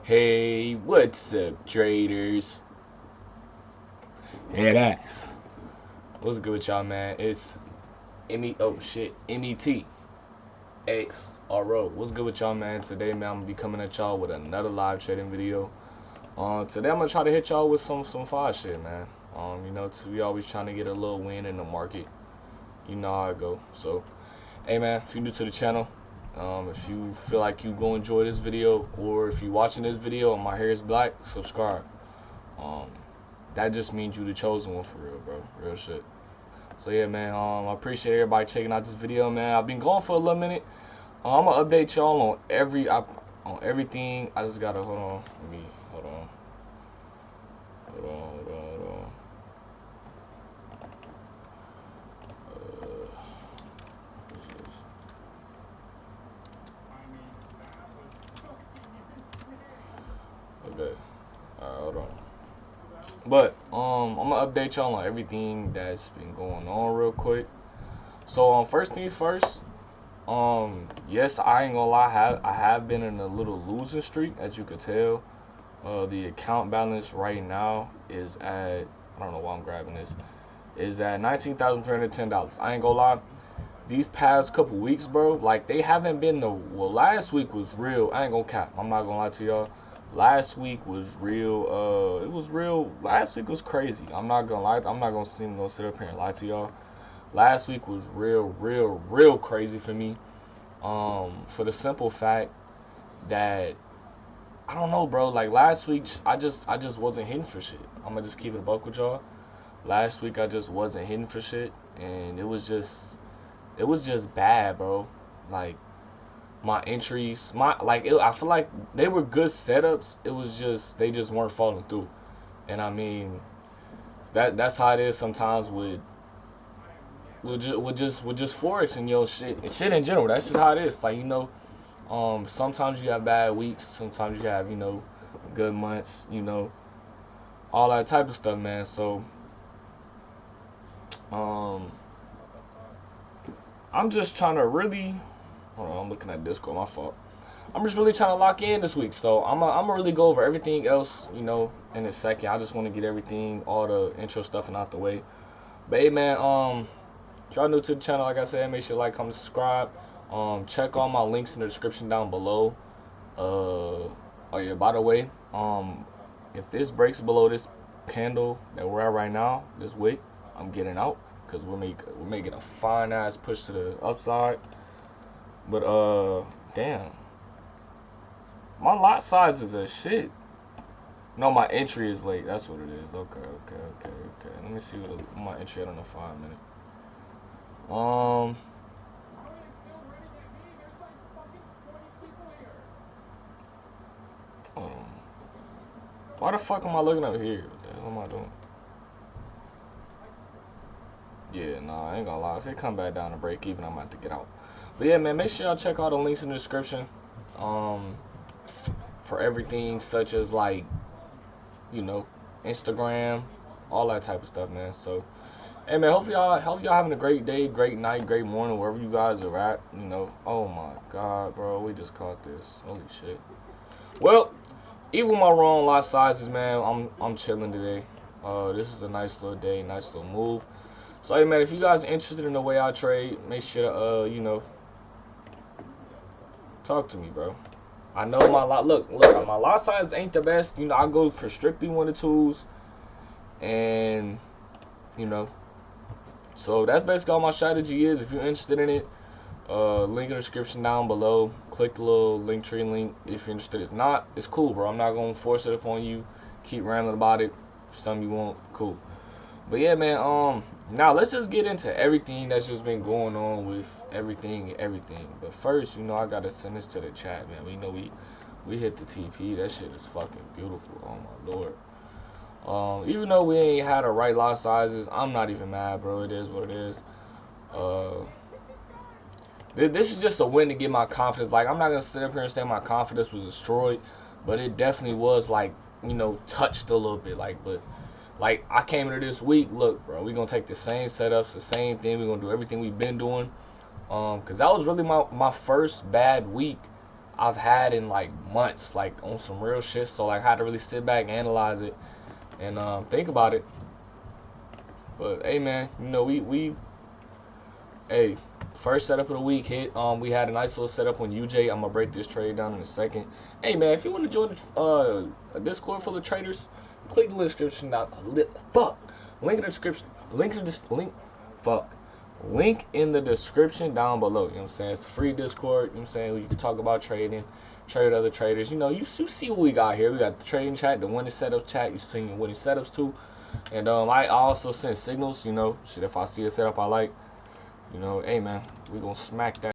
Hey, what's up, traders? Head ass. What's good with y'all, man? It's METXRO. What's good with y'all, man? Today, man, I'm gonna be coming at y'all with another live trading video. Today I'm gonna try to hit y'all with some fire shit, man. We always trying to get a little win in the market. You know how I go. So, hey, man, if you're new to the channel, if you feel like you go enjoy this video, or if you're watching this video and my hair is black, subscribe. That just means you the chosen one for real, bro. Real shit. So yeah, man. I appreciate everybody checking out this video, man. I've been going for a little minute. I'm gonna update y'all on everything. I just gotta hold on. Hold on. Okay. Alright, hold on. But I'm gonna update y'all on everything that's been going on real quick. So first things first. Yes, I ain't gonna lie. I have been in a little losing streak, as you could tell. The account balance right now is at, I don't know why I'm grabbing this, is at $19,310. I ain't gonna lie. These past couple weeks, bro, like they haven't been well, last week was real. I ain't gonna cap. I'm not gonna lie to y'all. Last week was real. It was real. Last week was crazy. I'm not gonna lie. I'm not gonna sit up here and lie to y'all. Last week was real crazy for me. For the simple fact that I don't know, bro. Like last week, I just wasn't hitting for shit. I'm gonna just keep it a buck with y'all. Last week I just wasn't hitting for shit, and it was just bad, bro. Like my entries, I feel like they were good setups. It was just they just weren't falling through, and I mean that's how it is sometimes with just Forex and shit in general. That's just how it is. Like sometimes you have bad weeks, sometimes you have good months, all that type of stuff, man. So I'm just trying to really hold on. I'm looking at Discord. My fault. I'm just really trying to lock in this week. So I'm gonna really go over everything else, in a second. I just want to get everything, all the intro stuff, and out the way. But hey, man, if y'all new to the channel, like I said, make sure to like, comment, subscribe. Check all my links in the description down below. Oh yeah, by the way, if this breaks below this candle that we're at right now, this wick, I'm getting out because we're making a fine ass push to the upside. But damn, my lot size is a shit. No, my entry is late. That's what it is. Okay. Let me see what my entry at on the 5 minute. Why the fuck am I looking up here? What the hell am I doing? Yeah, nah, I ain't gonna lie. If it come back down to break even, I'm gonna have to get out. But yeah, man, make sure y'all check out the links in the description. For everything such as like, Instagram, all that type of stuff, man. So, hey, man, hopefully y'all having a great day, great night, great morning, wherever you guys are at. Oh my God, bro, we just caught this. Holy shit. Well, even with my wrong lot sizes, man, I'm chilling today. This is a nice little day, nice little move. So, hey, man, if you guys are interested in the way I trade, make sure to, talk to me, bro. I know my lot. Look, my lot size ain't the best. I go for strictly 1-2s, and so that's basically all my strategy is. If you're interested in it, link in the description down below. Click the little link tree link if you're interested. If not, it's cool, bro. I'm not gonna force it upon you. Keep rambling about it. If something you want, cool. But yeah, man. Now let's just get into everything that's just been going on with everything. But first, I gotta send this to the chat, man. We hit the TP. That shit is fucking beautiful. Oh my lord. Even though we ain't had the right lot sizes, I'm not even mad, bro. It is what it is. This is just a win to get my confidence. Like, I'm not gonna sit up here and say my confidence was destroyed, but it definitely was, like, touched a little bit. Like, I came into this week, look, bro, we're going to take the same setups, the same thing. We're going to do everything we've been doing. Because that was really my first bad week I've had in like months, like on some real shit. So like I had to really sit back, analyze it, and think about it. But hey man, you know we hey, first setup of the week hit. We had a nice little setup on UJ. I'm gonna break this trade down in a second. Hey man, if you want to join a Discord full of traders, click the description down. Link in the description. Link in the link. Fuck. Link in the description down below. You know what I'm saying? It's a free Discord. You know what I'm saying? You can talk about trading, trade with other traders. You know, you see what we got here. We got the trading chat, the winning setup chat. You see winning setups too. And I also send signals. You know, shit. If I see a setup I like, you know, hey man, we gonna smack that.